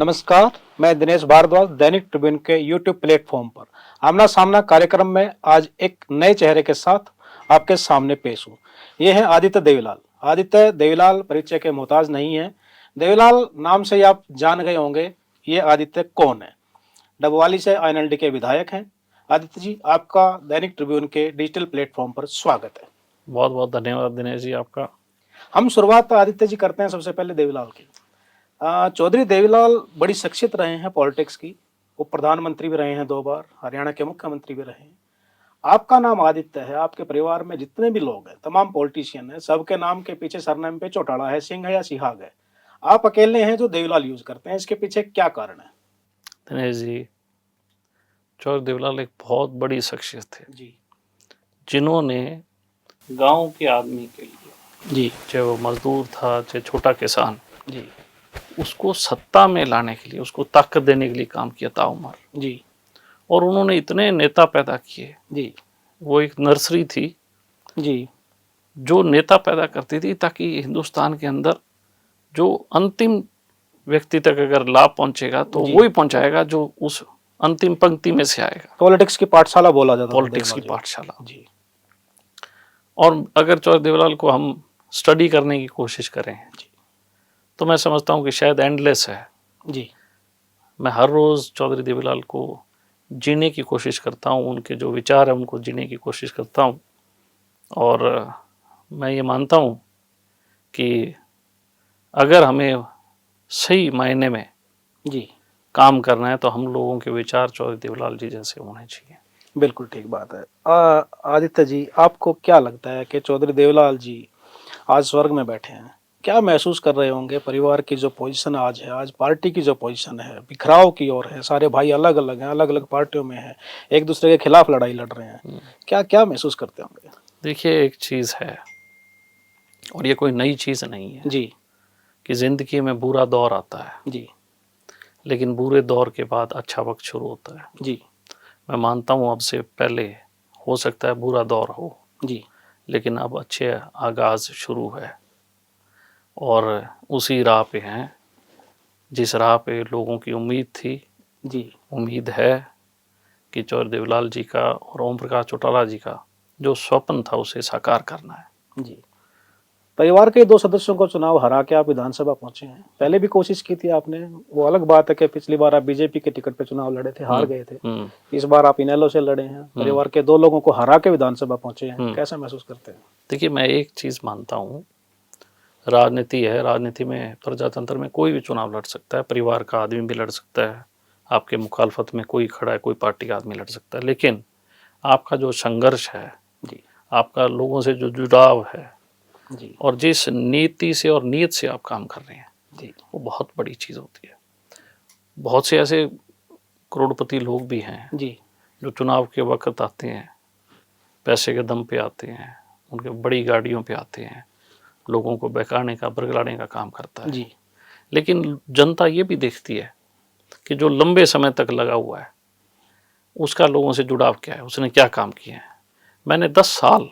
नमस्कार, मैं दिनेश भारद्वाज दैनिक ट्रिब्यून के यूट्यूब प्लेटफॉर्म पर आमना सामना कार्यक्रम में आज एक नए चेहरे के साथ आपके सामने पेश हूँ। ये है आदित्य देवीलाल। आदित्य देवीलाल परिचय के मोहताज नहीं है। देवीलाल नाम से ही आप जान गए होंगे ये आदित्य कौन है। डबवाली से आईएनएलडी के विधायक हैं। आदित्य जी, आपका दैनिक ट्रिब्यून के डिजिटल प्लेटफॉर्म पर स्वागत है। बहुत बहुत धन्यवाद दिनेश जी आपका। हम शुरुआत आदित्य जी करते हैं सबसे पहले देवीलाल की। चौधरी देवीलाल बड़ी शख्सियत रहे हैं पॉलिटिक्स की। वो प्रधानमंत्री भी रहे हैं 2 बार, हरियाणा के मुख्यमंत्री भी रहे हैं। आपका नाम आदित्य है, आपके परिवार में जितने भी लोग हैं, तमाम पॉलिटिशियन हैं, सबके नाम के पीछे सरनेम पे चौटाला है, सिंह है या सिहाग है। आप अकेले हैं जो देवीलाल यूज करते हैं, इसके पीछे क्या कारण है? दिनेश जी, चौधरी देवीलाल एक बहुत बड़ी शख्सियत थे जी, जिन्होंने गांव के आदमी के लिए, जी, चाहे वो मजदूर था चाहे छोटा किसान, जी, उसको सत्ता में लाने के लिए, उसको ताकत देने के लिए काम किया ताउमर। जी, और उन्होंने इतने नेता पैदा किए। जी, वो एक नर्सरी थी जी, जो नेता पैदा करती थी ताकि हिंदुस्तान के अंदर जो अंतिम व्यक्ति तक अगर लाभ पहुंचेगा तो जी। वही पहुंचाएगा जो उस अंतिम पंक्ति में से आएगा। पॉलिटिक्स की पाठशाला बोला जाता था पॉलिटिक्स की देवीलाल पाठशाला। जी। जी, और अगर चौधरी देवीलाल को हम स्टडी करने की कोशिश करें तो मैं समझता हूँ कि शायद एंडलेस है। जी, मैं हर रोज़ चौधरी देवीलाल को जीने की कोशिश करता हूँ, उनके जो विचार हैं उनको जीने की कोशिश करता हूँ। और मैं ये मानता हूँ कि अगर हमें सही मायने में जी। काम करना है तो हम लोगों के विचार चौधरी देवीलाल जी जैसे होने चाहिए। बिल्कुल ठीक बात है। आदित्य जी, आपको क्या लगता है कि चौधरी देवीलाल जी आज स्वर्ग में बैठे हैं? क्या महसूस कर रहे होंगे? परिवार की जो पोजीशन आज है, आज पार्टी की जो पोजीशन है, बिखराव की ओर है, सारे भाई अलग अलग हैं, अलग अलग पार्टियों में हैं, एक दूसरे के खिलाफ लड़ाई लड़ रहे हैं, क्या क्या महसूस करते होंगे? देखिए, एक चीज़ है और ये कोई नई चीज़ नहीं है जी, कि ज़िंदगी में बुरा दौर आता है, जी, लेकिन बुरे दौर के बाद अच्छा वक्त शुरू होता है। जी, मैं मानता हूँ अब से पहले हो सकता है बुरा दौर हो, जी, लेकिन अब अच्छे आगाज़ शुरू है और उसी राह पे हैं जिस राह पे लोगों की उम्मीद थी। जी, उम्मीद है कि चौधरी देवीलाल जी का और ओम प्रकाश चौटाला जी का जो स्वप्न था उसे साकार करना है। जी। परिवार के 2 सदस्यों को चुनाव हरा के आप विधानसभा पहुंचे हैं। पहले भी कोशिश की थी आपने। वो अलग बात है कि पिछली बार आप बीजेपी के टिकट पे चुनाव लड़े थे, हार गए थे। इस बार आप इनेलो से लड़े हैं। परिवार के 2 लोगों को हरा के विधानसभा पहुंचे हैं। कैसा महसूस करते हैं? देखिए, मैं एक चीज़ मानता हूँ, राजनीति है, राजनीति में प्रजातंत्र में कोई भी चुनाव लड़ सकता है, परिवार का आदमी भी लड़ सकता है, आपके मुखालफत में कोई खड़ा है, कोई पार्टी का आदमी लड़ सकता है, लेकिन आपका जो संघर्ष है जी, आपका लोगों से जो जुड़ाव है जी, और जिस नीति से और नीयत से आप काम कर रहे हैं जी, वो बहुत बड़ी चीज़ होती है। बहुत से ऐसे करोड़पति लोग भी हैं जी, जो चुनाव के वक्त आते हैं, पैसे के दम पे आते हैं, उनके बड़ी गाड़ियों पे आते हैं, लोगों को बहकाने का बरगलाने का काम करता है। जी, लेकिन जनता ये भी देखती है कि जो लंबे समय तक लगा हुआ है उसका लोगों से जुड़ाव क्या है, उसने क्या काम किए हैं। मैंने 10 साल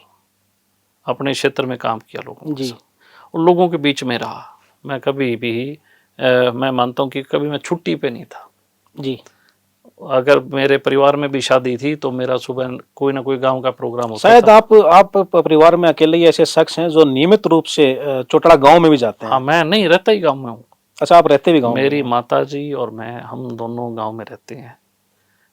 अपने क्षेत्र में काम किया लोगों के जी, साथ और लोगों के बीच में रहा। मैं कभी भी मैं मानता हूँ कि कभी मैं छुट्टी पे नहीं था। जी। अगर मेरे परिवार में भी शादी थी तो मेरा सुबह कोई ना कोई गांव का प्रोग्राम होता शायद था। आप परिवार में अकेले ही ऐसे शख्स हैं जो नियमित रूप से चोटड़ा गांव में भी जाते हैं। हाँ, मैं नहीं रहता ही गांव में हूँ। अच्छा, आप रहते भी गांव में मेरी हैं? माता जी और मैं, हम दोनों गांव में रहते हैं।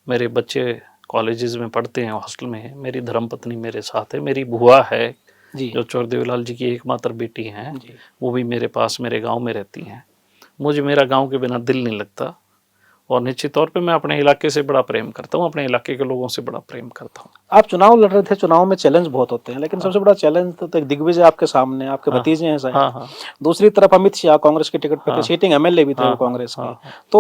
मेरे बच्चे कॉलेजेस में पढ़ते हैं, हॉस्टल में हैं। मेरी धर्मपत्नी मेरे साथ है। मेरी बुआ है जी, जो चौधरी देवीलाल जी की एकमात्र बेटी हैं, जी, वो भी मेरे पास मेरे गांव में रहती हैं। मुझे मेरा गांव के बिना दिल नहीं लगता और निश्चित तौर पे मैं अपने इलाके से बड़ा प्रेम करता हूँ, अपने इलाके के लोगों से बड़ा प्रेम करता हूँ। आप चुनाव लड़ रहे थे। चुनाव में चैलेंज बहुत होते हैं, लेकिन सबसे बड़ा चैलेंज तो एक दिग्विजय आपके सामने, आपके भतीजे हैं शायद। हाँ, हाँ, दूसरी तरफ अमित शाह कांग्रेस के टिकट पे थे, सीटिंग एमएलए भी थे वो कांग्रेस के। तो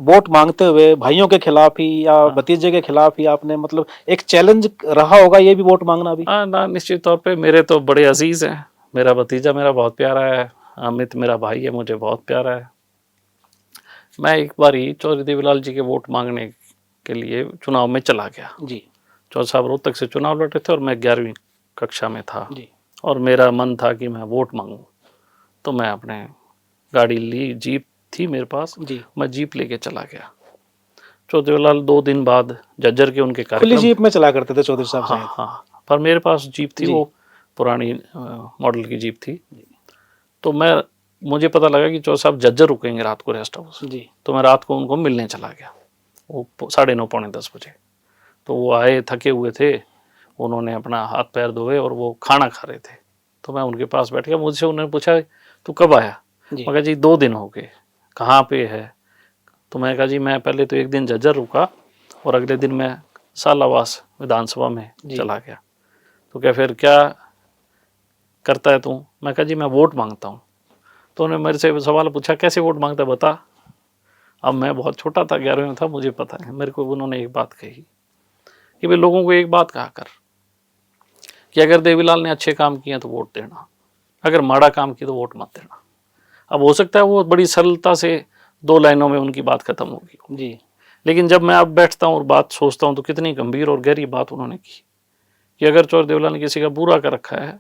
वोट मांगते हुए भाइयों के खिलाफ ही या भतीजे के खिलाफ ही आपने, मतलब एक चैलेंज रहा होगा ये भी, वोट मांगना भी। हाँ ना, निश्चित तौर पे मेरे तो बड़े अजीज हैं। मेरा भतीजा मेरा बहुत प्यारा है, अमित मेरा भाई है, मुझे बहुत प्यारा है। मैं एक बार ही चौधरी देवीलाल जी के वोट मांगने के लिए चुनाव में चला गया। जी, चौधरी साहब रोहतक से चुनाव लड़ रहे थे और मैं 11वीं कक्षा में था जी, और मेरा मन था कि मैं वोट मांगूं। तो मैं अपने गाड़ी ली, जीप थी मेरे पास, जी। मैं जीप लेके चला गया। चौधरी देवीलाल 2 दिन बाद झज्जर के उनके खुली कार्यक्रम, जीप में चला करते थे चौधरी साहब हाँ शायद। हाँ, पर मेरे पास जीप थी, जी। वो पुरानी मॉडल की जीप थी। तो मुझे पता लगा कि चौधरी साहब झज्जर रुकेंगे रात को रेस्ट हाउस। जी। तो मैं रात को उनको मिलने चला गया, वो 9:30 पौने 10 बजे। तो वो आए, थके हुए थे, उन्होंने अपना हाथ पैर धोए और वो खाना खा रहे थे। तो मैं उनके पास बैठ गया, मुझसे उन्होंने पूछा तू कब आया? जी। मैं कहा जी 2 दिन हो गए। कहाँ पे है? तो मैं कहा जी मैं पहले तो 1 दिन झज्जर रुका और अगले दिन मैं सालावास विधानसभा में जी। चला गया। तो क्या फिर क्या करता है तू? मैं कहा जी मैं वोट मांगता हूँ। तो उन्होंने मेरे से सवाल पूछा कैसे वोट मांगता है बता। अब मैं बहुत छोटा था, 11वीं में था, मुझे पता है। मेरे को उन्होंने एक बात कही कि भाई लोगों को एक बात कहा कर कि अगर देवीलाल ने अच्छे काम किए तो वोट देना, अगर माड़ा काम किया तो वोट मत देना। अब हो सकता है वो बड़ी सरलता से 2 लाइनों में उनकी बात खत्म होगी, जी। लेकिन जब मैं अब बैठता हूँ और बात सोचता हूँ तो कितनी गंभीर और गहरी बात उन्होंने की कि अगर चौधरी देवीलाल ने किसी का बुरा कर रखा है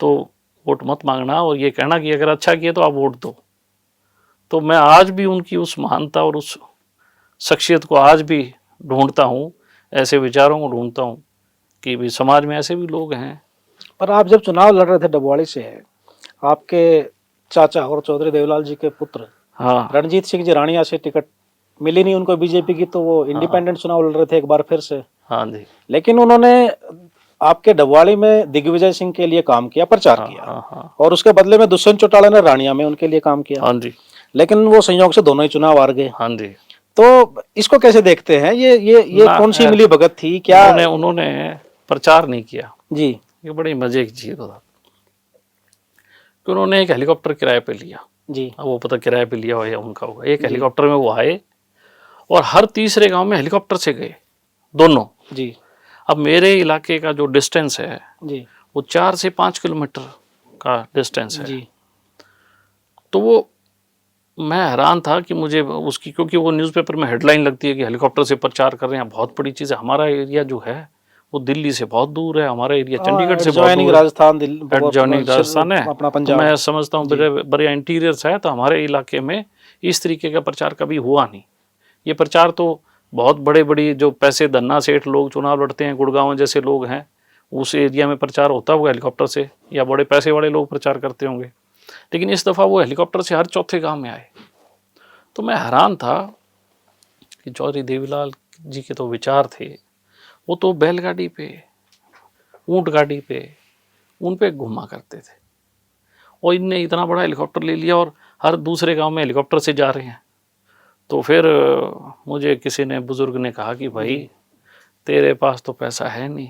तो वोट मत मांगना, और ये कहना कि अगर अच्छा किया तो आप वोट दो। तो मैं आज भी उनकी उस महानता और उस शख्सियत को आज भी ढूंढता हूँ, ऐसे विचारों को ढूंढता हूँ कि भी समाज में ऐसे भी लोग हैं। पर आप जब चुनाव लड़ रहे थे डबवाड़ी से, आपके चाचा और चौधरी देवीलाल जी के पुत्र हाँ रणजीत सिंह जी रानिया से टिकट मिली नहीं उनको बीजेपी की, तो वो इंडिपेंडेंट चुनाव लड़ रहे थे एक बार फिर से। हाँ जी, लेकिन उन्होंने आपके डबवाड़ी में दिग्विजय सिंह के लिए काम किया, प्रचार हाँ किया, हाँ हाँ और उसके बदले में दुष्यंत चौटाला ने रानिया में उनके लिए काम किया। हाँ जी, लेकिन वो संयोग से दोनों ही चुनाव हार गए। हाँ जी। तो इसको कैसे देखते हैं? ये ना कौन सी मिली भगत थी क्या? उन्होंने प्रचार नहीं किया। जी। ये बड़ी मजे की चीज था कि उन्होंने एक हेलीकॉप्टर किराए पे लिया। जी। अब वो पता किराए पे लिया हो या उनका होगा, एक हेलीकॉप्टर में वो आए और हर तीसरे गांव में हेलीकॉप्टर से गए दोनों। जी। अब मेरे इलाके का जो डिस्टेंस है जी। वो 4 से 5 किलोमीटर का डिस्टेंस है। जी। तो वो मैं हैरान था कि मुझे उसकी, क्योंकि वो न्यूज़पेपर में हेडलाइन लगती है कि हेलीकॉप्टर से प्रचार कर रहे हैं, बहुत बड़ी चीज़ है। हमारा एरिया जो है वो दिल्ली से बहुत दूर है, हमारा एरिया चंडीगढ़ से बहुत दूर है, राजस्थान, दिल्ली, एडजॉइनिंग राजस्थान है। अपना तो पंजाब। मैं समझता हूँ बड़े इंटीरियर्स है, तो हमारे इलाके में इस तरीके का प्रचार कभी हुआ नहीं। ये प्रचार तो बहुत बड़े बड़ी जो पैसे धन्ना सेठ लोग चुनाव लड़ते हैं, गुड़गांव जैसे लोग हैं, उस एरिया में प्रचार होता होगा हेलीकॉप्टर से, या बड़े पैसे वाले लोग प्रचार करते होंगे। लेकिन इस दफ़ा वो हेलीकॉप्टर से हर चौथे गांव में आए। तो मैं हैरान था कि चौधरी देवीलाल जी के तो विचार थे, वो तो बैलगाड़ी पे, ऊंट गाड़ी पे, उन पे घुमा करते थे, और इनने इतना बड़ा हेलीकॉप्टर ले लिया और हर दूसरे गांव में हेलीकॉप्टर से जा रहे हैं। तो फिर मुझे किसी ने, बुजुर्ग ने कहा कि भाई तेरे पास तो पैसा है नहीं,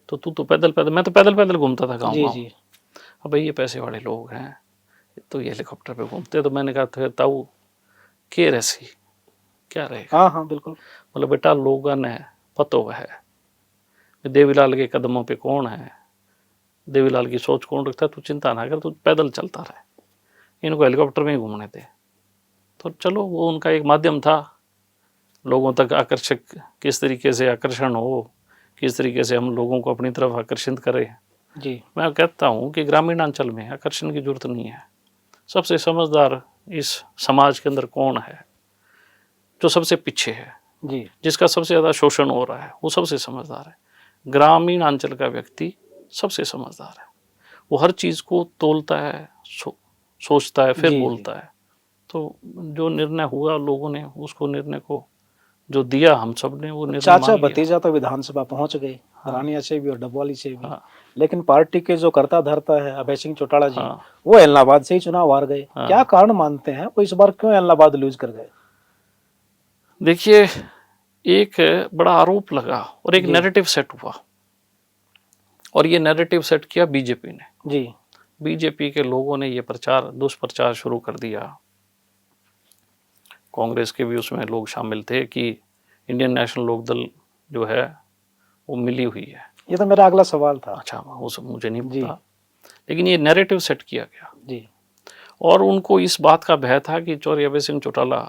तो तू तो पैदल पैदल, मैं तो पैदल पैदल घूमता था गाँव गाँव। अब भाई ये पैसे वाले लोग हैं तो ये हेलीकॉप्टर पे घूमते। तो मैंने कहा था ताऊ के रसी क्या रहेगा। हाँ हाँ बिल्कुल। मतलब बेटा लोगों ने पतो है देवीलाल के कदमों पे कौन है, देवीलाल की सोच कौन रखता है, तू चिंता ना कर, तू पैदल चलता रहे, इनको हेलीकॉप्टर में ही घूमने दे। तो चलो वो उनका एक माध्यम था, लोगों तक आकर्षक, किस तरीके से आकर्षण हो, किस तरीके से हम लोगों को अपनी तरफ आकर्षित करें। जी। मैं कहता हूँ कि ग्रामीण अंचल में आकर्षण की जरूरत नहीं है। सबसे समझदार इस समाज के अंदर कौन है? जो सबसे पीछे है, जी। जिसका सबसे ज़्यादा शोषण हो रहा है, वो सबसे समझदार है। ग्रामीण अंचल का व्यक्ति सबसे समझदार है, वो हर चीज़ को तोलता है, सोचता है, फिर बोलता है। तो जो निर्णय हुआ लोगों ने, उसको निर्णय को जो दिया हम सब ने, वो निर्णय चाचा मान लिया। भतीजा तो विधानसभा पहुंच गए, हाँ। रानिया से भी और डबवाली से भी। हाँ। लेकिन पार्टी के जो करता धरता है अभय सिंह चौटाला जी, हाँ। वो इलाहाबाद से ही चुनाव हार गए। हाँ। क्या कारण मानते हैं वो इस बार क्यों इलाहाबाद लूज कर गए? देखिए, एक बड़ा आरोप लगा और एक नैरेटिव सेट हुआ, और ये नैरेटिव सेट किया बीजेपी ने। जी। बीजेपी के लोगों ने ये प्रचार, दुष्प्रचार शुरू कर दिया। कांग्रेस के भी उसमें लोग शामिल थे कि इंडियन नेशनल लोकदल जो है वो मिली हुई है। ये तो मेरा अगला सवाल था। अच्छा, वो सब मुझे नहीं पता, लेकिन ये नैरेटिव सेट किया गया जी। और उनको इस बात का भय था कि चौधरी अभय सिंह चौटाला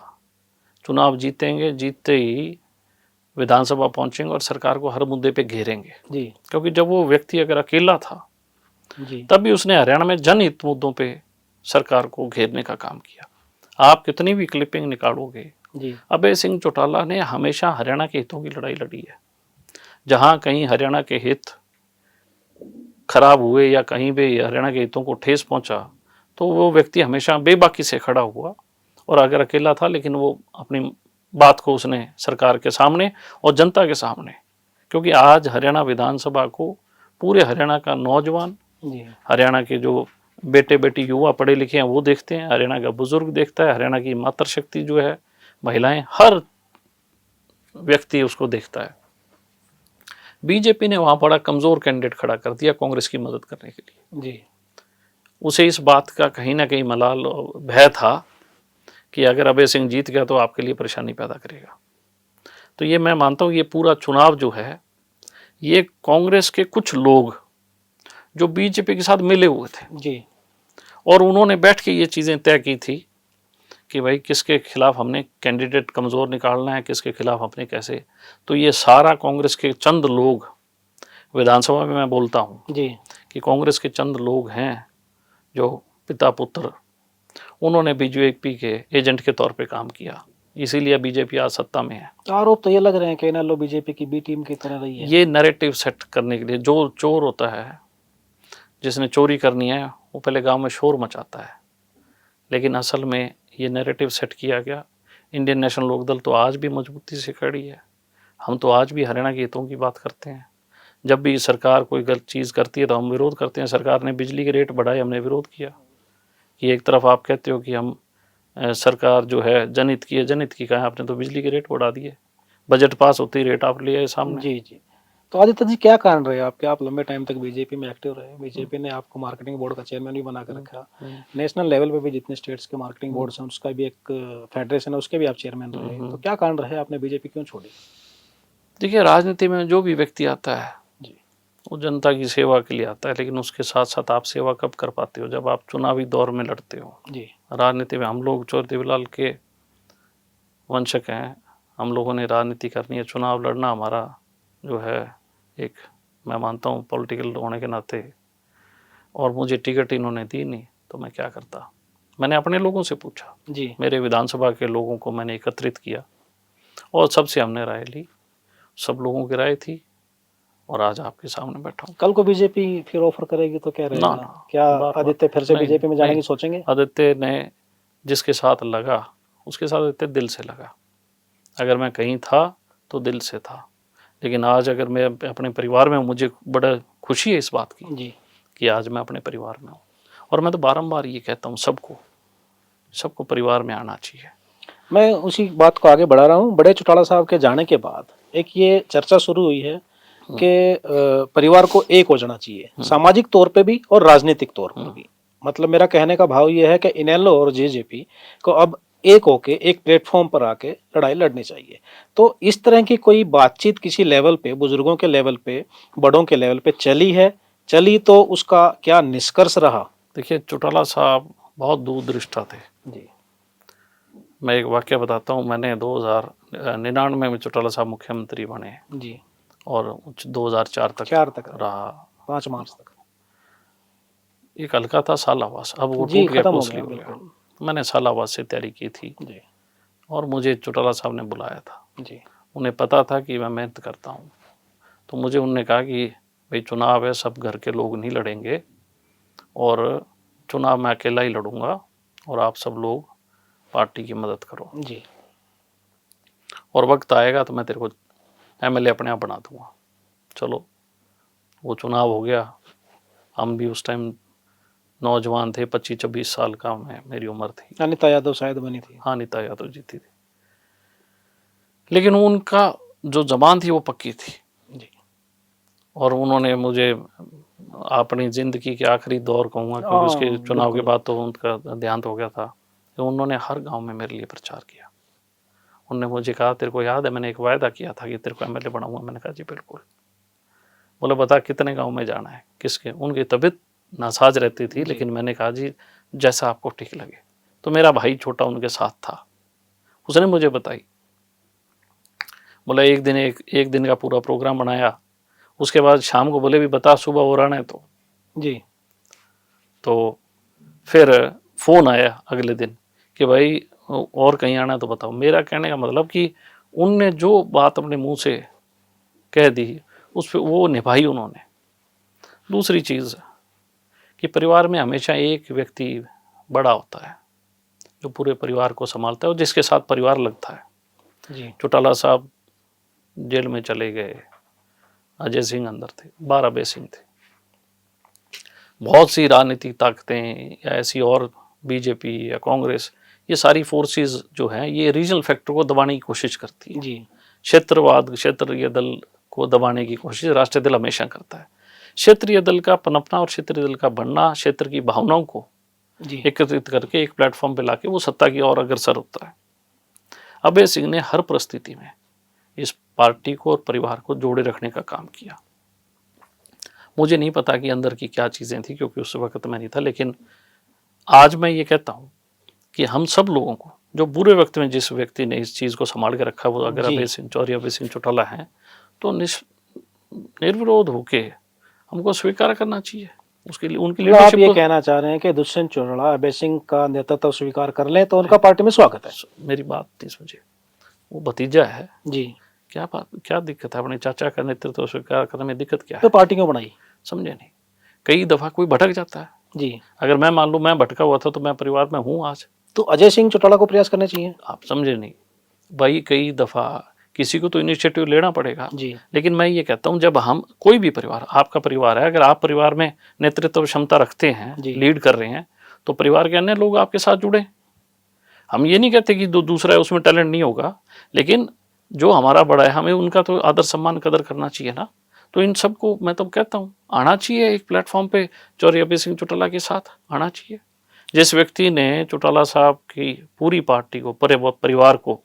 चुनाव जीतेंगे, जीतते ही विधानसभा पहुंचेंगे और सरकार को हर मुद्दे पे घेरेंगे। जी। क्योंकि जब वो व्यक्ति अगर अकेला था जी। तब भी उसने हरियाणा में जनहित मुद्दों पे सरकार को घेरने का काम किया। आप कितनी भी क्लिपिंग निकालोगे, जी अभय सिंह चौटाला ने हमेशा हरियाणा के हितों की लड़ाई लड़ी है। जहां कहीं हरियाणा के हित खराब हुए या कहीं भी हरियाणा के हितों को ठेस पहुंचा, तो वो व्यक्ति हमेशा बेबाकी से खड़ा हुआ, और अगर अकेला था लेकिन वो अपनी बात को उसने सरकार के सामने और जनता के सामने, क्योंकि आज हरियाणा विधानसभा को पूरे हरियाणा का नौजवान, जी हरियाणा के जो बेटे बेटी युवा पढ़े लिखे हैं वो देखते हैं, हरियाणा का बुजुर्ग देखता है, हरियाणा की मातृशक्ति जो है, महिलाएं, हर व्यक्ति उसको देखता है। बीजेपी ने वहां बड़ा कमजोर कैंडिडेट खड़ा कर दिया कांग्रेस की मदद करने के लिए। जी उसे इस बात का कहीं ना कहीं मलाल और भय था कि अगर अभय सिंह जीत गया तो आपके लिए परेशानी पैदा करेगा। तो ये मैं मानता हूँ ये पूरा चुनाव जो है, ये कांग्रेस के कुछ लोग जो बीजेपी के साथ मिले हुए थे, जी और उन्होंने बैठ के ये चीज़ें तय की थी कि भाई किसके खिलाफ हमने कैंडिडेट कमज़ोर निकालना है, किसके खिलाफ हमने कैसे। तो ये सारा कांग्रेस के चंद लोग, विधानसभा में मैं बोलता हूँ जी कि कांग्रेस के चंद लोग हैं जो पिता पुत्र, उन्होंने बीजेपी के एजेंट के तौर पे काम किया, इसीलिए बीजेपी आज सत्ता में है। आरोप तो ये लग रहे हैं कि इनेलो बीजेपी की बी टीम की तरह रही है। ये नैरेटिव सेट करने के लिए, जो चोर होता है, जिसने चोरी करनी है, वो पहले गांव में शोर मचाता है, लेकिन असल में ये नैरेटिव सेट किया गया। इंडियन नेशनल लोकदल तो आज भी मजबूती से खड़ी है। हम तो आज भी हरियाणा के हितों की बात करते हैं। जब भी सरकार कोई गलत चीज़ करती है तो हम विरोध करते हैं। सरकार ने बिजली के रेट बढ़ाए, हमने विरोध किया। कि एक तरफ आप कहते हो कि हम सरकार जो है जनहित की है, जनहित की कहा, आपने तो बिजली के रेट बढ़ा दिए, बजट पास होते ही रेट आप ले आए सामने। जी जी। तो आदित्य जी क्या कारण रहे आपके, आप लंबे टाइम तक बीजेपी में एक्टिव रहे, बीजेपी ने आपको मार्केटिंग बोर्ड का चेयरमैन भी बना कर रखा, नेशनल लेवल पे भी जितने स्टेट्स के मार्केटिंग बोर्ड हैं उसका भी एक फेडरेशन है, उसके भी आप चेयरमैन रहे, तो क्या कारण रहे, आपने बीजेपी क्यों छोड़ी? देखिए, राजनीति में जो भी व्यक्ति आता है जी वो जनता की सेवा के लिए आता है, लेकिन उसके साथ साथ आप सेवा कब कर पाते हो? जब आप चुनावी दौर में लड़ते हो। जी राजनीति में हम लोग चौधरी देवीलाल के वंशक हैं, हम लोगों ने राजनीति करनी है, चुनाव लड़ना हमारा जो है एक, मैं मानता हूँ पॉलिटिकल होने के नाते, और मुझे टिकट इन्होंने दी नहीं तो मैं क्या करता। मैंने अपने लोगों से पूछा, जी मेरे विधानसभा के लोगों को मैंने एकत्रित किया और सबसे हमने राय ली, सब लोगों की राय थी, और आज आपके सामने बैठा हूँ। कल को बीजेपी फिर ऑफर करेगी तो क्या रहेगा? ना, क्या आदित्य फिर से नहीं, बीजेपी में जाने नहीं। की सोचेंगे? आदित्य ने जिसके साथ लगा उसके साथ आदित्य दिल से लगा। अगर मैं कहीं था तो दिल से था, लेकिन आज अगर मैं अपने परिवार में हूँ, मुझे बड़ा खुशी है इस बात की जी कि आज मैं अपने परिवार में हूँ। और मैं तो बारंबार ये कहता हूँ सबको परिवार में आना चाहिए। मैं उसी बात को आगे बढ़ा रहा हूँ। बड़े चौटाला साहब के जाने के बाद एक ये चर्चा शुरू हुई है कि परिवार को एक हो जाना चाहिए, सामाजिक तौर पे भी और राजनीतिक तौर पर भी। मतलब मेरा कहने का भाव ये है कि इनेलो और जेजेपी को अब एक होके एक प्लेटफॉर्म पर आके लड़ाई लड़नी चाहिए। तो इस तरह की कोई बातचीत किसी लेवल पे, बुजुर्गों के लेवल पे, बड़ों के लेवल पे चली है? चली तो उसका क्या निष्कर्ष रहा? देखिए, चौटाला साहब बहुत दूरदृष्टा थे। जी मैं एक वाक्य बताता हूँ। मैंने 2099 में चौटाला साहब मुख्यमंत्री बने जी और 2004 तक 4 तक रहा। 5 मार्च तक एक हल्का था सालावास, अब वो जी टूट गया, खत्म हो कोसली गया हो गया। बिल्कुल। मैंने सालावास से तैयारी की थी जी और मुझे चौटाला साहब ने बुलाया था। जी उन्हें पता था कि मैं मेहनत करता हूँ, तो मुझे उन्होंने कहा कि भाई चुनाव है, सब घर के लोग नहीं लड़ेंगे, और चुनाव मैं अकेला ही लड़ूंगा, और आप सब लोग पार्टी की मदद करो, जी और वक्त आएगा तो मैं तेरे को एमएलए अपने आप बना दूंगा। चलो, वो चुनाव हो गया। हम भी उस टाइम नौजवान थे, 25-26 साल का मेरी उम्र थी। अनिता यादव शायद बनी थी। हाँ, अनिता यादव जीती थी, लेकिन उनका जो जबान थी वो पक्की थी। जी और उन्होंने मुझे अपनी ज़िंदगी के आखिरी दौर कहूँगा, क्योंकि उसके चुनाव के बाद तो उनका देहांत हो गया था, तो उन्होंने हर गांव में मेरे लिए प्रचार किया। उन्होंने मुझे कहा, तेरे को याद है मैंने एक वायदा किया था कि तेरे को एमएलए बनाऊंगा? मैंने कहा जी बिल्कुल। बोले बता कितने गांव में जाना है, किसके? उनकी तबीयत नासाज रहती थी, लेकिन मैंने कहा जी जैसा आपको ठीक लगे। तो मेरा भाई छोटा उनके साथ था, उसने मुझे बताई। बोला एक दिन का पूरा प्रोग्राम बनाया, उसके बाद शाम को बोले भी बता सुबह हो रहा है तो जी तो फिर फ़ोन आया अगले दिन कि भाई और कहीं आना है तो बताओ। मेरा कहने का मतलब कि उनने जो बात अपने मुंह से कह दी उस पर वो निभाई उन्होंने। दूसरी चीज़ कि परिवार में हमेशा एक व्यक्ति बड़ा होता है जो पूरे परिवार को संभालता है और जिसके साथ परिवार लगता है। जी चौटाला साहब जेल में चले गए, अजय सिंह अंदर थे, 12 बेसिंग थे। बहुत सी राजनीतिक ताकतें या ऐसी और बीजेपी या कांग्रेस, ये सारी फोर्सेस जो हैं ये रीजनल फैक्टर को दबाने की कोशिश करती है। जी क्षेत्रवाद, क्षेत्रीय दल को दबाने की कोशिश राष्ट्रीय दल हमेशा करता है। क्षेत्रीय दल का पनपना और क्षेत्रीय दल का बनना क्षेत्र की भावनाओं को जी एकत्रित करके एक प्लेटफॉर्म पे लाके वो सत्ता की ओर अग्रसर होता है। अभय सिंह ने हर परिस्थिति में इस पार्टी को और परिवार को जोड़े रखने का काम किया। मुझे नहीं पता कि अंदर की क्या चीज़ें थी क्योंकि उस वक्त मैं नहीं था, लेकिन आज मैं ये कहता हूँ कि हम सब लोगों को, जो बुरे वक्त में जिस व्यक्ति ने इस चीज़ को संभाल के रखा वो अगर जी। अभय सिंह चौधरी, अभय सिंह चौटाला हैं, तो निर्विरोध होके हमको स्वीकार करना चाहिए उसके लिए, उनकी मतलब आप लीडरशिप ये को। कहना चाह रहे हैं कि दुष्यंत चौटाला अभय सिंह का नेतृत्व स्वीकार कर लें तो उनका पार्टी में स्वागत है। मेरी बात नहीं समझे, वो भतीजा है, जी क्या बात, क्या दिक्कत है? अपने चाचा का नेतृत्व स्वीकार करने में दिक्कत क्या तो है? पार्टी क्यों बनाई? समझे नहीं। कई दफा कोई भटक जाता है। जी अगर मैं मान लूँ मैं भटका हुआ था तो मैं परिवार में हूँ आज, तो अजय सिंह चौटाला को प्रयास करने चाहिए। आप समझे नहीं भाई। कई दफा किसी को तो इनिशिएटिव लेना पड़ेगा। जी लेकिन मैं ये कहता हूँ जब हम, कोई भी परिवार, आपका परिवार है, अगर आप परिवार में नेतृत्व क्षमता रखते हैं, जी। लीड कर रहे हैं, तो परिवार के अन्य लोग आपके साथ जुड़े। हम ये नहीं कहते कि दूसरा है उसमें टैलेंट नहीं होगा, लेकिन जो हमारा बड़ा है हमें उनका तो आदर सम्मान कदर करना चाहिए ना। तो इन सबको मैं तो कहता हूँ आना चाहिए एक प्लेटफॉर्म पे, चौधरी अभय सिंह चौटाला के साथ आना चाहिए। जिस व्यक्ति ने चौटाला साहब की पूरी पार्टी को, परिवार को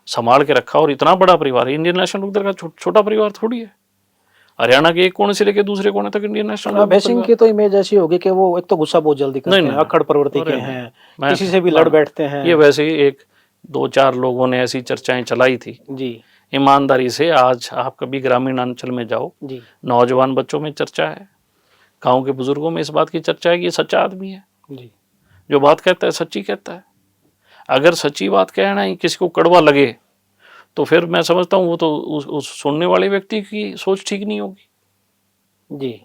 संभाल के रखा, और इतना बड़ा परिवार है, इंडियन नेशनल लोकदल का छोटा परिवार थोड़ी है। हरियाणा के एक कोने से लेकर दूसरे कोने तक इंडियन नेशनल अभय सिंह की तो इमेज ऐसी होगी कि वो एक तो गुस्सा बहुत जल्दी करते नहीं, हैं, नहीं, अक्खड़ प्रवृत्ति के अरे हैं, मैं- किसी से भी लड़ बैठते हैं। ये वैसे ही एक 2-4 लोगों ने ऐसी चर्चाएं चलाई थी। जी ईमानदारी से आज आप कभी ग्रामीण अंचल में जाओ, जी नौजवान बच्चों में चर्चा है, गांव के बुजुर्गों में इस बात की चर्चा है कि ये सच्चा आदमी है, जी जो बात कहता है सच्ची कहता है। अगर सच्ची बात कहना ही किसी को कड़वा लगे तो फिर मैं समझता हूँ वो तो उस सुनने वाले व्यक्ति की सोच ठीक नहीं होगी। जी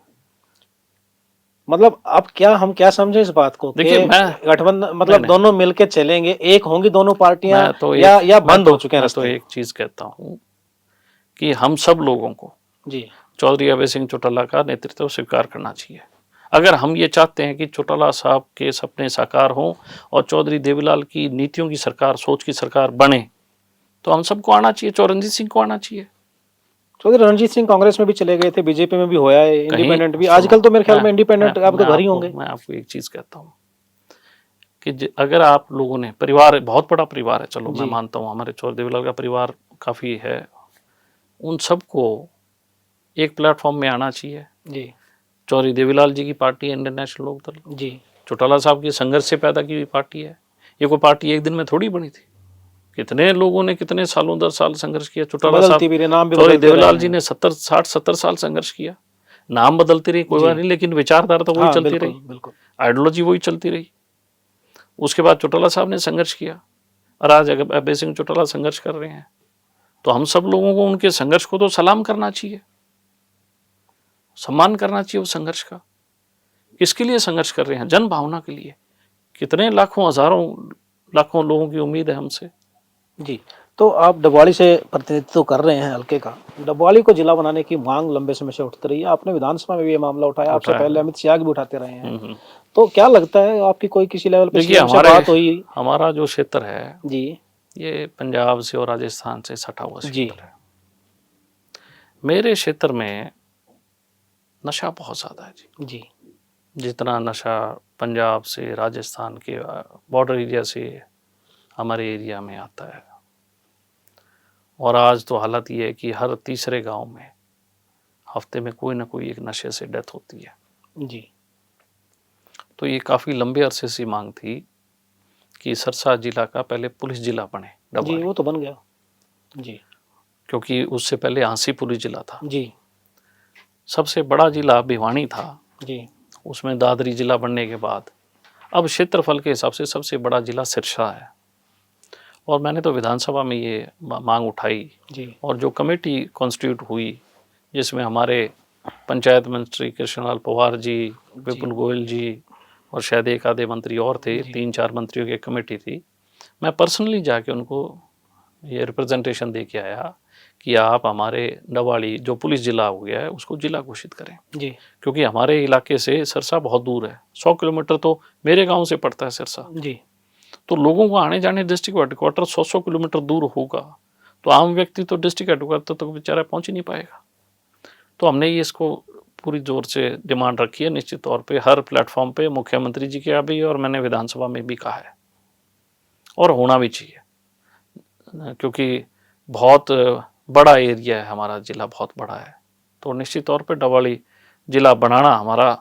मतलब अब क्या हम क्या समझे इस बात को कि देखिए, मैं गठबंधन मतलब नहीं। दोनों मिलके चलेंगे, एक होंगी दोनों पार्टियां मैं तो या बंद हो चुके हैं मैं तो रास्ते? एक चीज कहता हूँ कि हम सब लोगों को जी चौधरी अभय सिंह चौटाला का नेतृत्व स्वीकार करना चाहिए। अगर हम ये चाहते हैं कि चौटाला साहब के सपने साकार हों और चौधरी देवीलाल की नीतियों की सरकार, सोच की सरकार बने, तो हम सबको आना चाहिए। चौरंजीत सिंह को आना चाहिए। चौधरी रणजीत सिंह कांग्रेस में भी चले गए थे, बीजेपी में भी होया है, इंडिपेंडेंट भी। सुनो, आजकल तो मेरे ख्याल में मैं- इंडिपेंडेंट मैं- आप तो मैं घर ही आपको- होंगे। मैं आपको एक चीज कहता हूँ कि अगर आप लोगों ने, परिवार बहुत बड़ा परिवार है, चलो मैं जी। मानता हूँ हमारे चौधरी देवीलाल का परिवार काफी है, उन सबको एक प्लेटफॉर्म में आना चाहिए। जी चौधरी देवीलाल जी की पार्टी है इंडियन नेशनल लोकदल, जी चौटाला साहब की संघर्ष से पैदा की हुई पार्टी है। ये कोई पार्टी एक दिन में थोड़ी बनी थी, कितने लोगों ने कितने सालों 10 साल संघर्ष किया। चौटाला बदलती साहब, भी रही, नाम भी चौधरी बदलते रहे देवीलाल जी हैं। ने 60-70 साल संघर्ष किया। नाम बदलती रही कोई जी। बात नहीं, लेकिन विचारधारा तो वही हाँ, चलती बिल्कुल, रही, बिल्कुल। आइडियोलॉजी वही चलती रही। उसके बाद चौटाला साहब ने संघर्ष किया और आज अगर अभय सिंह चौटाला संघर्ष कर रहे हैं, तो हम सब लोगों को उनके संघर्ष को तो सलाम करना चाहिए, सम्मान करना चाहिए उस संघर्ष का। किसके लिए संघर्ष कर रहे हैं? जन भावना के लिए। कितने लाखों, हजारों, लाखों लोगों की उम्मीद है हमसे। जी तो आप डबवाली से प्रतिनिधित्व कर रहे हैं हल्के का। डबवाली को जिला बनाने की मांग लंबे समय से उठती रही है, आपने विधानसभा में भी ये मामला उठाया, आपसे उठाया। पहले अमित शाह भी उठाते रहे हैं। तो क्या लगता है आपकी कोई किसी लेवल पे देखिए, सीएम से बात हुई? हमारा जो क्षेत्र है जी ये पंजाब से और राजस्थान से सटा हुआ जी क्षेत्र है। मेरे क्षेत्र में नशा बहुत ज्यादा है जी। जी जितना नशा पंजाब से, राजस्थान के बॉर्डर एरिया से हमारे एरिया में आता है, और आज तो हालत ये है कि हर तीसरे गांव में हफ्ते में कोई ना कोई एक नशे से डेथ होती है। जी तो ये काफ़ी लंबे अरसे से मांग थी कि सिरसा जिला का पहले पुलिस जिला बने जी डबवाली, वो तो बन गया। जी क्योंकि उससे पहले हांसी पुलिस जिला था। जी सबसे बड़ा जिला भिवानी था, जी उसमें दादरी जिला बनने के बाद अब क्षेत्रफल के हिसाब से सबसे बड़ा जिला सिरसा है। और मैंने तो विधानसभा में ये मांग उठाई जी और जो कमेटी कॉन्स्टिट्यूट हुई जिसमें हमारे पंचायत मंत्री कृष्णलाल पवार जी, विपुल गोयल जी और शायद एक आधे मंत्री और थे, 3-4 मंत्रियों की एक कमेटी थी। मैं पर्सनली जाके उनको ये रिप्रेजेंटेशन दे के आया कि आप हमारे डवाड़ी जो पुलिस जिला हो गया है उसको जिला घोषित करें, जी क्योंकि हमारे इलाके से सिरसा बहुत दूर है, 100 किलोमीटर तो मेरे गांव से पड़ता है सिरसा। जी तो लोगों को आने जाने डिस्ट्रिक्ट हेडक्वार्टर 100 किलोमीटर दूर होगा, तो आम व्यक्ति तो डिस्ट्रिक्ट हेडक्वार्टर तक बेचारा पहुंच ही नहीं पाएगा। तो हमने ये इसको पूरी जोर से डिमांड रखी है, निश्चित तौर पे हर प्लेटफॉर्म पे मुख्यमंत्री जी के भी, और मैंने विधानसभा में भी कहा है और होना भी चाहिए, क्योंकि बहुत बड़ा एरिया है, हमारा जिला बहुत बड़ा है। तो निश्चित तौर पे डवाड़ी जिला बनाना हमारा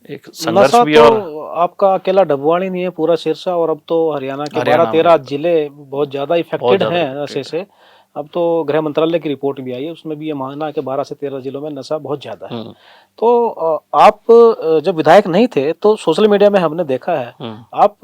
एक संघर्ष नशा भी। तो और आपका अकेला डबवाड़ी नहीं है, पूरा सिरसा और अब तो हरियाणा के हरियाणा 12-13 में जिले बहुत ज्यादा बहुत इफेक्टेड ज़्यादा हैं affected नशे से। अब तो गृह मंत्रालय की रिपोर्ट भी आई है, उसमें भी ये मानना है कि 12 से 13 जिलों में नशा बहुत ज्यादा है। तो आप जब विधायक नहीं थे तो सोशल मीडिया में हमने देखा है आप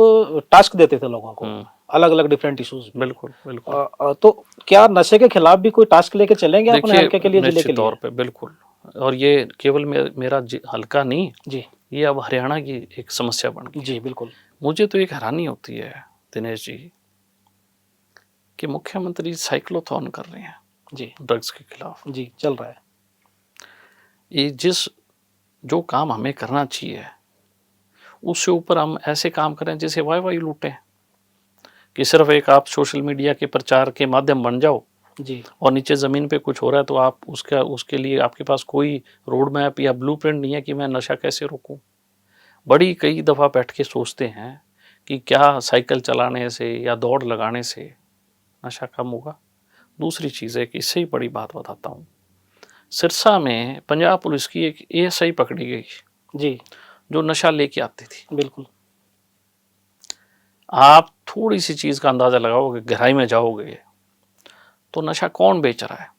टास्क देते थे लोगों को, अलग अलग डिफरेंट इश्यूज। बिल्कुल बिल्कुल। तो क्या नशे के खिलाफ भी कोई टास्क लेके चलेंगे अपने हल्के के लिए, जिले के निश्चित लिए? तौर पे बिल्कुल। और ये केवल मेरा हल्का नहीं, जी ये अब हरियाणा की एक समस्या बन गई। जी बिल्कुल। मुझे तो एक हैरानी होती है दिनेश जी कि मुख्यमंत्री साइक्लोथॉन कर रहे हैं जी ड्रग्स के खिलाफ। जी चल रहा है। ये जो काम हमें करना चाहिए उससे ऊपर हम ऐसे काम करें जैसे वाई लूटें, कि सिर्फ एक आप सोशल मीडिया के प्रचार के माध्यम बन जाओ जी और नीचे ज़मीन पे कुछ हो रहा है तो आप उसके लिए आपके पास कोई रोड मैप या ब्लूप्रिंट नहीं है कि मैं नशा कैसे रोकूं। बड़ी कई दफ़ा बैठ के सोचते हैं कि क्या साइकिल चलाने से या दौड़ लगाने से नशा कम होगा। दूसरी चीज़ है कि इससे ही बड़ी बात बताता हूँ, सिरसा में पंजाब पुलिस की एक एएसआई पकड़ी गई जी जो नशा लेके आती थी। बिल्कुल। आप थोड़ी सी चीज़ का अंदाज़ा लगाओगे, गहराई में जाओगे तो नशा कौन बेच रहा है?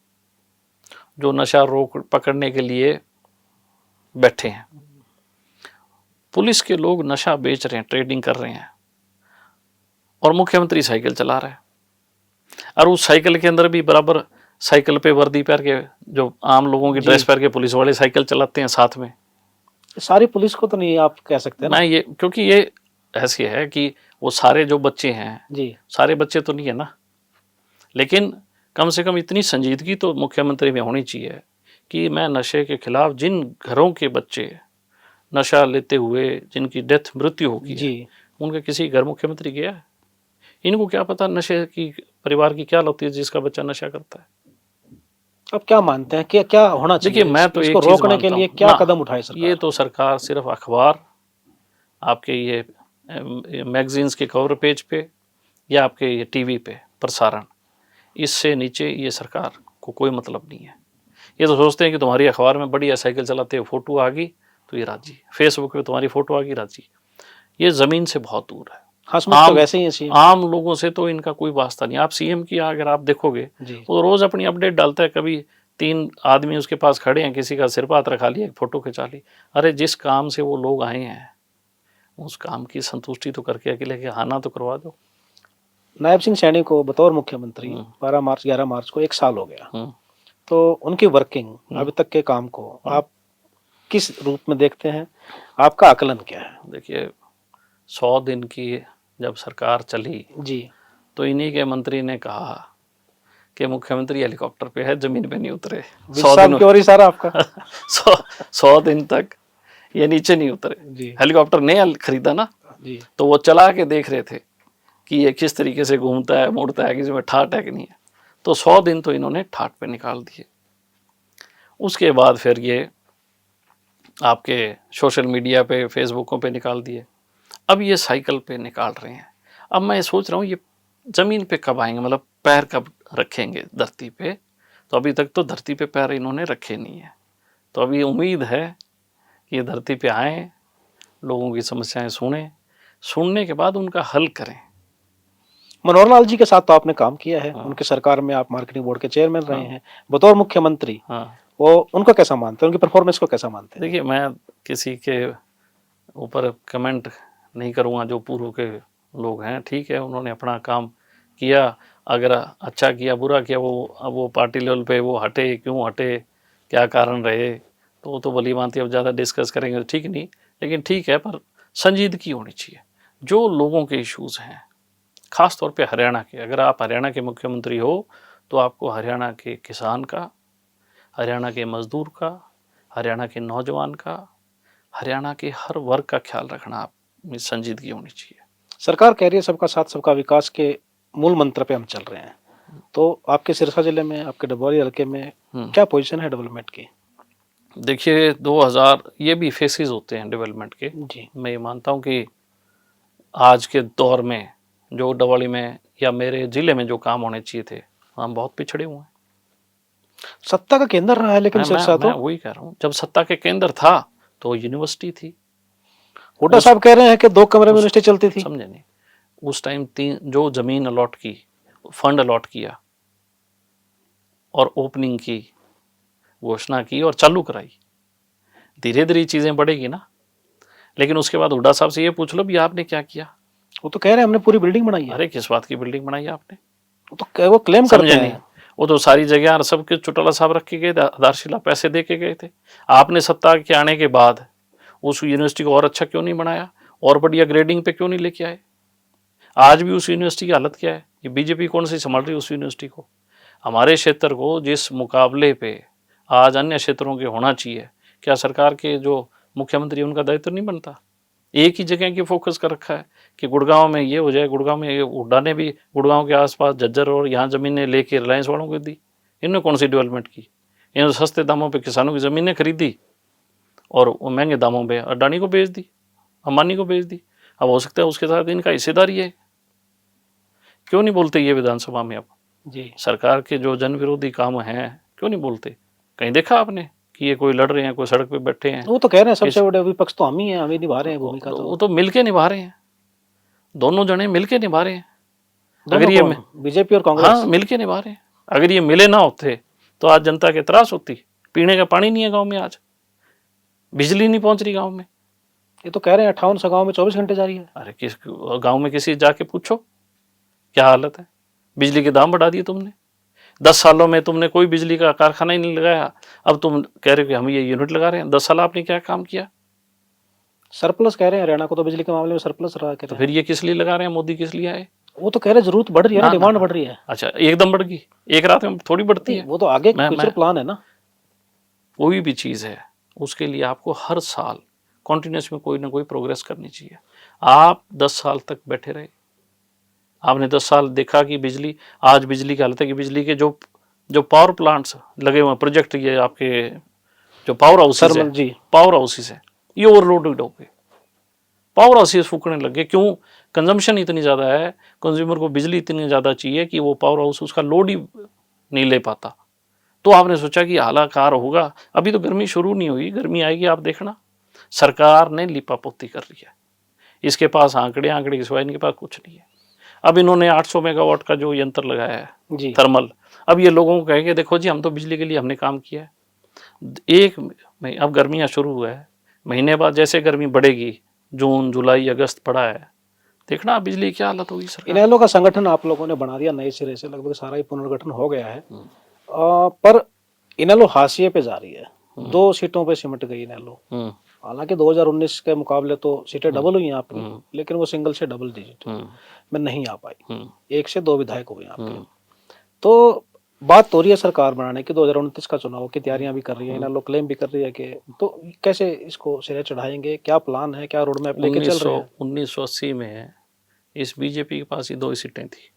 जो नशा रोक पकड़ने के लिए बैठे हैं, पुलिस के लोग नशा बेच रहे हैं, ट्रेडिंग कर रहे हैं, और मुख्यमंत्री साइकिल चला रहा है। और उस साइकिल के अंदर भी बराबर साइकिल पे वर्दी पहन के, जो आम लोगों की ड्रेस पहन के पुलिस वाले साइकिल चलाते हैं साथ में। सारी पुलिस को तो नहीं आप कह सकते ना। मैं ये, क्योंकि ये ऐसी है कि वो सारे जो बच्चे हैं, जी सारे बच्चे तो नहीं है ना, लेकिन कम से कम इतनी संजीदगी तो मुख्यमंत्री में होनी चाहिए कि मैं नशे के खिलाफ, जिन घरों के बच्चे नशा लेते हुए जिनकी डेथ मृत्यु होगी है, उनके किसी घर मुख्यमंत्री गया है? इनको क्या पता नशे की परिवार की क्या होती है जिसका बच्चा नशा करता है। अब क्या मानते हैं कि क्या होना चाहिए? देखिए, मैं तो इसको एक चीज रोकने के मानता लिए हूं क्या ना, कदम उठाए सरकार? ये तो सरकार सिर्फ अखबार, आपके ये मैगजीन्स के कवर पेज पे या आपके ये टीवी पे प्रसारण, इससे नीचे ये सरकार को कोई मतलब नहीं है। ये तो सोचते हैं कि तुम्हारी अखबार में बढ़िया साइकिल चलाते हो फोटो आ गई तो ये राजी, फेसबुक पे तुम्हारी फोटो आ गई राजी। ये जमीन से बहुत दूर है। हंसमुख तो वैसे ही है सीएम। आम लोगों से तो इनका कोई वास्ता नहीं। आप सीएम की अगर आप देखोगे वो रोज अपनी अपडेट डालता है, कभी 3 आदमी उसके पास खड़े हैं, किसी का सिर पे हाथ रखा लिया, एक फोटो खिंचा ली। अरे जिस काम से वो लोग आए हैं उस काम की संतुष्टि तो करके अकेले के आना तो करवा दो। नायब सिंह सैनी को बतौर मुख्यमंत्री 12 मार्च 11 मार्च को 1 साल हो गया, तो उनकी वर्किंग अभी तक के काम को आप किस रूप में देखते हैं? आपका आकलन क्या है? देखिए, 100 दिन की जब सरकार चली जी तो इन्हीं के मंत्री ने कहा कि मुख्यमंत्री हेलीकॉप्टर पे है, जमीन पे नहीं उतरे। 100 दिन की ओर सारा आपका 100 दिन तक ये नीचे नहीं उतरे। हेलीकॉप्टर नया खरीदा ना जी, तो वो चला के देख रहे थे कि ये किस तरीके से घूमता है, मुड़ता है, किसी में ठाट है कि नहीं है। तो 100 दिन तो इन्होंने ठाट पे निकाल दिए। उसके बाद फिर ये आपके सोशल मीडिया पे, फेसबुकों पे निकाल दिए। अब ये साइकिल पे निकाल रहे हैं। अब मैं सोच रहा हूँ ये ज़मीन पे कब आएंगे, मतलब पैर कब रखेंगे धरती पे। तो अभी तक तो धरती पे पैर इन्होंने रखे नहीं है। तो अभी उम्मीद है कि ये धरती पे आएँ, लोगों की समस्याएं सुनने के बाद उनका हल करें। मनोहर लाल जी के साथ तो आपने काम किया है, उनके सरकार में आप मार्केटिंग बोर्ड के चेयरमैन रहे हैं, बतौर मुख्यमंत्री। वो उनको कैसा मानते हैं, उनकी परफॉर्मेंस को कैसा मानते हैं? देखिए, मैं किसी के ऊपर कमेंट नहीं करूँगा, जो पूर्व के लोग हैं, ठीक है, उन्होंने अपना काम किया, अगर अच्छा किया बुरा किया, वो अब वो पार्टी लेवल पे वो हटे, क्यों हटे, क्या कारण रहे, तो वो तो भली भांति अब ज़्यादा डिस्कस करेंगे तो ठीक नहीं, लेकिन ठीक है, पर संजीदगी होनी चाहिए। जो लोगों के इश्यूज़ हैं, ख़ास तौर पे हरियाणा के, अगर आप हरियाणा के मुख्यमंत्री हो तो आपको हरियाणा के किसान का, हरियाणा के मजदूर का, हरियाणा के नौजवान का, हरियाणा के हर वर्ग का ख्याल रखना आप में संजीदगी होनी चाहिए। सरकार कह रही है सबका साथ सबका विकास के मूल मंत्र पे हम चल रहे हैं, तो आपके सिरसा जिले में, आपके डबौरी हल्के में क्या पोजीशन है डेवलपमेंट की? देखिए 2000 ये भी फेसेस होते हैं डेवलपमेंट के। जी। मैं ये मानता हूँ कि आज के दौर में जो डबौली में या मेरे ज़िले में जो काम होने चाहिए थे, हम बहुत पिछड़े हुए हैं। सत्ता का केंद्र रहा है लेकिन सिरसा मैं तो। वही कह रहा हूँ, जब सत्ता के केंद्र था तो यूनिवर्सिटी थी। हुड्डा साहब कह रहे हैं कि 2 कमरे में यूनिवर्सिटी चलती थी। समझे नहीं, उस टाइम 3 जो ज़मीन अलॉट की, फंड अलॉट किया और ओपनिंग की, घोषणा की और चालू कराई। धीरे धीरे चीज़ें बढ़ेगी ना, लेकिन उसके बाद हुड्डा साहब से ये पूछ लो भी आपने क्या किया। वो तो कह रहे हैं हमने पूरी बिल्डिंग बनाई है। अरे किस बात की बिल्डिंग बनाई आपने? वो क्लेम करते समझे नहीं, हैं। वो तो सारी जगह सबके चौटाला साहब रख के गए थे, आधारशिला पैसे दे के गए थे। आपने सत्ता के आने के बाद उस यूनिवर्सिटी को और अच्छा क्यों नहीं बनाया, और बढ़िया ग्रेडिंग पे क्यों नहीं लेके आए? आज भी उस यूनिवर्सिटी की हालत क्या है? ये बीजेपी कौन सी संभाल रही है उस यूनिवर्सिटी को? हमारे क्षेत्र को जिस मुकाबले पे आज अन्य क्षेत्रों के होना चाहिए, क्या सरकार के जो मुख्यमंत्री उनका दायित्व नहीं बनता? एक ही जगह की फोकस कर रखा है कि गुड़गांव में ये हो जाए, गुड़गांव में ये। हुड्डा ने भी गुड़गांव के आसपास झज्जर और यहाँ ज़मीनें लेके रिलायंस वालों को दी। इन्होंने कौन सी डेवलपमेंट की? इन्होंने सस्ते दामों पे किसानों की ज़मीनें खरीदी और वो महंगे दामों पे अडानी को बेच दी, अंबानी को बेच दी। अब हो सकता है उसके साथ इनका हिस्सेदारी है। क्यों नहीं बोलते ये विधानसभा में? अब जी। सरकार के जो जन विरोधी काम हैं क्यों नहीं बोलते? कहीं देखा आपने कि ये कोई लड़ रहे हैं, कोई सड़क पे बैठे हैं? वो तो कह रहे हैं सबसे बड़े विपक्ष तो हम ही हैं, हम ही निभा रहे हैं भूमिका। वो तो मिलके निभा रहे हैं, दोनों जने मिलके निभा रहे हैं। अगर ये बीजेपी और कांग्रेस। हाँ मिलके निभा रहे हैं। अगर ये मिले ना होते तो आज जनता के त्रास होती। पीने का पानी नहीं है गांव में, आज बिजली नहीं पहुंच रही गांव में। ये तो कह रहे हैं 58 गांव में 24 घंटे जारी है। अरे किस गांव में किसी जाके पूछो क्या हालत है। बिजली के दाम बढ़ा दिए तुमने, 10 सालों में तुमने कोई बिजली का कारखाना ही नहीं लगाया। अब तुम कह रहे हो कि हम ये यूनिट लगा रहे हैं। 10 साल आपने क्या काम किया? सरप्लस कह रहे हैं हरियाणा को, तो बिजली के मामले में सरप्लस रहा। तो फिर ये किस लिए लगा रहे हैं? मोदी किस लिए आए? वो तो कह रहे जरूरत बढ़ रही है ना, डिमांड बढ़ रही है। अच्छा एकदम बढ़ गई? एक रात में थोड़ी बढ़ती है। वो तो आगे फ्यूचर प्लान है ना। कोई भी चीज़ है उसके लिए आपको हर साल कॉन्टिन्यूस में कोई ना कोई प्रोग्रेस करनी चाहिए। आप 10 साल तक बैठे रहे, आपने 10 साल देखा कि बिजली, आज बिजली की हालत है कि बिजली के जो पावर प्लांट्स लगे हुए प्रोजेक्ट, ये आपके जो पावर हाउसेस है, पावर हाउसेस है, ये ओवरलोडेड हो गए। पावर हाउसेस फूकने लगे। क्यों? कंजम्पशन इतनी ज़्यादा है, कंज्यूमर को बिजली इतनी ज़्यादा चाहिए कि वो पावर हाउस उसका लोड ही नहीं ले पाता। तो आपने सोचा कि हालाकार होगा। अभी तो गर्मी शुरू नहीं हुई, गर्मी आएगी आप देखना। सरकार ने लिपापोती कर रही है, इसके पास आंकड़े के सिवाय इनके पास कुछ नहीं है। अब इन्होंने 800 मेगावाट का जो यंत्र लगाया है थर्मल, अब ये लोगों को कहेंगे देखो जी हम तो बिजली के लिए हमने काम किया है। अब गर्मियाँ शुरू हुआ है, महीने बाद जैसे गर्मी बढ़ेगी, जून जुलाई अगस्त पड़ा है, देखना बिजली की हालत होगी। सर इनेलो का संगठन आप लोगों ने बना दिया नए सिरे से, लगभग सारा ही पुनर्गठन हो गया है। पर इनेलो हाशिए पे जा रही है, 2 सीटों पे सिमट गई इनेलो। हालांकि 2019 के मुकाबले तो सीटें डबल हुई हैं आपकी, लेकिन वो सिंगल से डबल डिजिट में नहीं आ पाई। 1 से 2 विधायक हुए आपके। तो बात हो रही है सरकार बनाने की, 2029 का चुनाव की तैयारियां भी कर रही है इनेलो, क्लेम भी कर रही है कि, तो कैसे इसको सिरे चढ़ाएंगे, क्या प्लान है, क्या रोड मैप लेके चल रहे हैं? 1980 में इस बीजेपी के पास ही 2 सीटें थी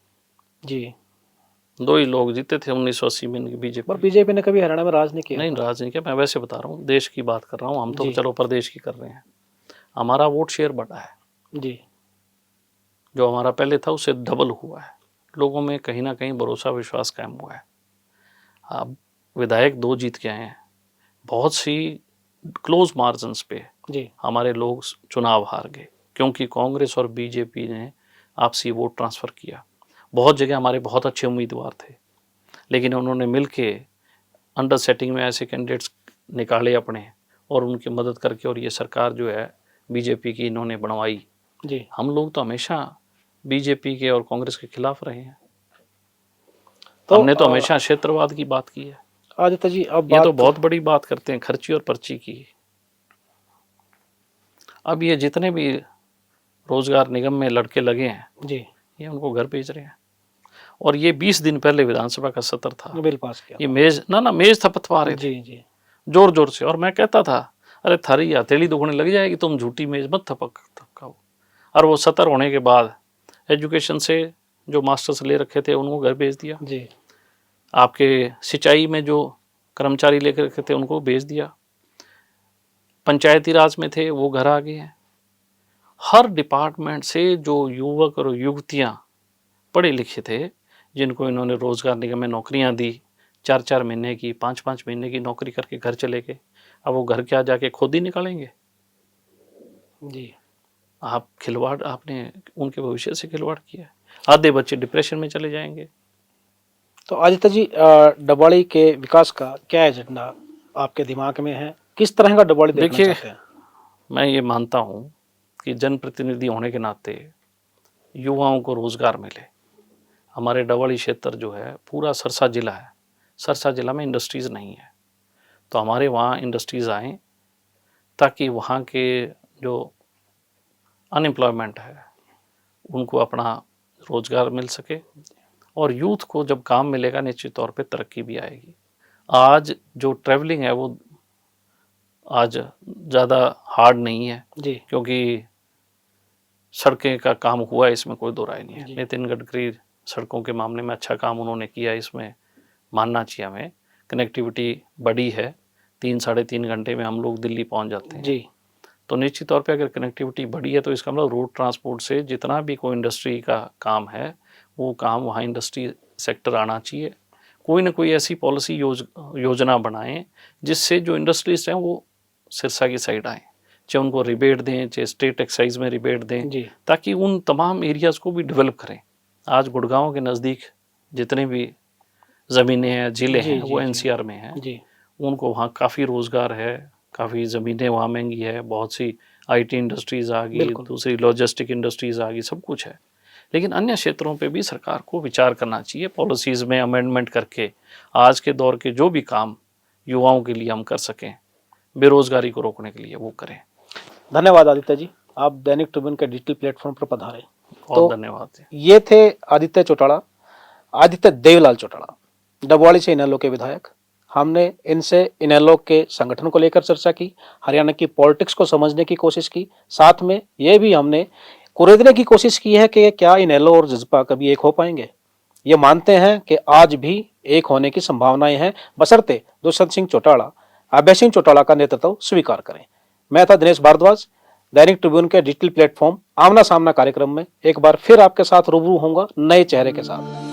जी, 2 ही लोग जीते थे 1980 में इनकी बीजेपी। पर बीजेपी ने कभी हरियाणा में राज नहीं किया। नहीं राज नहीं किया, मैं वैसे बता रहा हूँ, देश की बात कर रहा हूँ। हम तो चलो प्रदेश की कर रहे हैं। हमारा वोट शेयर बढ़ा है जी, जो हमारा पहले था उससे डबल हुआ है। लोगों में कहीं ना कहीं भरोसा विश्वास कायम हुआ है। अब विधायक 2 जीत के आए हैं, बहुत सी क्लोज मार्जिन्स पे जी, हमारे लोग चुनाव हार गए, क्योंकि कांग्रेस और बीजेपी ने आपसी वोट ट्रांसफ़र किया। बहुत जगह हमारे बहुत अच्छे उम्मीदवार थे, लेकिन उन्होंने मिलके अंडर सेटिंग में ऐसे कैंडिडेट्स निकाले अपने और उनकी मदद करके, और ये सरकार जो है बीजेपी की इन्होंने बनवाई। जी। हम लोग तो हमेशा बीजेपी के और कांग्रेस के खिलाफ रहे हैं। हमने तो हमेशा क्षेत्रवाद की बात की है। आदित्य जी अब ये तो बहुत बड़ी बात करते हैं खर्ची और पर्ची की। अब ये जितने भी रोजगार निगम में लड़के लगे हैं जी, ये उनको घर भेज रहे हैं। और ये 20 दिन पहले विधानसभा का सत्र था, बिल पास किया ये मेज मेज थपथपा रहे थे जी जी जोर जोर से। और मैं कहता था अरे थारी हथेली दुखने लग जाएगी, तुम झूठी मेज मत थपकाओ। और वो सत्र होने के बाद एजुकेशन से जो मास्टर्स ले रखे थे उनको घर भेज दिया जी, आपके सिंचाई में जो कर्मचारी लेकर रखे थे उनको भेज दिया, पंचायती राज में थे वो घर आ गए हैं। हर डिपार्टमेंट से जो युवक और युवतियां पढ़े लिखे थे जिनको इन्होंने रोजगार निगम में नौकरियां दी, 4-4 महीने की 5-5 महीने की नौकरी करके घर चले गए। अब वो घर क्या जाके खुद ही निकालेंगे? जी, आप खिलवाड़, आपने उनके भविष्य से खिलवाड़ किया है। आधे बच्चे डिप्रेशन में चले जाएंगे। तो आदित्य जी डबवाड़ी के विकास का क्या एजेंडा आपके दिमाग में है? किस तरह का डबवाड़ी देखना देखिए, चाहते हैं? मैं ये मानता हूँ कि जनप्रतिनिधि होने के नाते युवाओं को रोजगार मिले। हमारे डबवाड़ी क्षेत्र जो है पूरा सरसा जिला है, सरसा जिला में इंडस्ट्रीज़ नहीं है, तो हमारे वहाँ इंडस्ट्रीज़ आएँ ताकि वहाँ के जो अनएम्प्लॉयमेंट है उनको अपना रोजगार मिल सके। और यूथ को जब काम मिलेगा निश्चित तौर पे तरक्की भी आएगी। आज जो ट्रैवलिंग है वो आज ज़्यादा हार्ड नहीं है जी, क्योंकि सड़कें का काम हुआ है, इसमें कोई दो राय नहीं है। जी। नितिन गडकरी सड़कों के मामले में अच्छा काम उन्होंने किया, इसमें मानना चाहिए हमें। कनेक्टिविटी बढ़ी है, 3-3.5 घंटे में हम लोग दिल्ली पहुंच जाते हैं। जी, तो निश्चित तौर पे अगर कनेक्टिविटी बढ़ी है तो इसका मतलब रोड ट्रांसपोर्ट से जितना भी कोई इंडस्ट्री का काम है वो काम वहाँ इंडस्ट्री सेक्टर आना चाहिए। कोई ना कोई ऐसी पॉलिसी योजना बनाएं जिससे जो इंडस्ट्रीज हैं वो सिरसा की साइड आएँ, चाहे उनको रिबेट दें, चाहे स्टेट एक्साइज में रिबेट दें, जी, ताकि उन तमाम एरियाज़ को भी डेवलप करें। आज गुड़गांव के नज़दीक जितने भी ज़मीनें हैं, ज़िले जी, हैं, जी, वो जी, एनसीआर में हैं, जी, उनको वहाँ काफ़ी रोज़गार है, काफ़ी ज़मीनें वहाँ महंगी है, बहुत सी आईटी इंडस्ट्रीज़ आ गई, बिल्कुल। दूसरी लॉजिस्टिक इंडस्ट्रीज़ आ गई, सब कुछ है। लेकिन अन्य क्षेत्रों पे भी सरकार को विचार करना चाहिए, पॉलिसीज़ में अमेंडमेंट करके आज के दौर के जो भी काम युवाओं के लिए हम कर सकें, बेरोज़गारी को रोकने के लिए वो करें। धन्यवाद आदित्य जी, आप दैनिक ट्रिब्यून के डिजिटल प्लेटफॉर्म पर पधारे। बहुत धन्यवाद। ये थे आदित्य चौटाला, आदित्य देवलाल चौटाला, डबवाड़ी से इनेलो के विधायक। हमने इनसे इनेलो के संगठन को लेकर चर्चा की, हरियाणा की पॉलिटिक्स को समझने की कोशिश की, साथ में ये भी हमने कुरेदने की कोशिश की है कि क्या इनेलो और जसपा कभी एक हो पाएंगे। ये मानते हैं कि आज भी एक होने की संभावनाएं हैं, बशर्ते दुष्यंत सिंह चौटाला अभय सिंह चौटाला का नेतृत्व स्वीकार करें। मैं था दिनेश भारद्वाज, दैनिक ट्रिब्यून के डिजिटल प्लेटफॉर्म आमना सामना कार्यक्रम में एक बार फिर आपके साथ रूबरू होऊंगा नए चेहरे के साथ।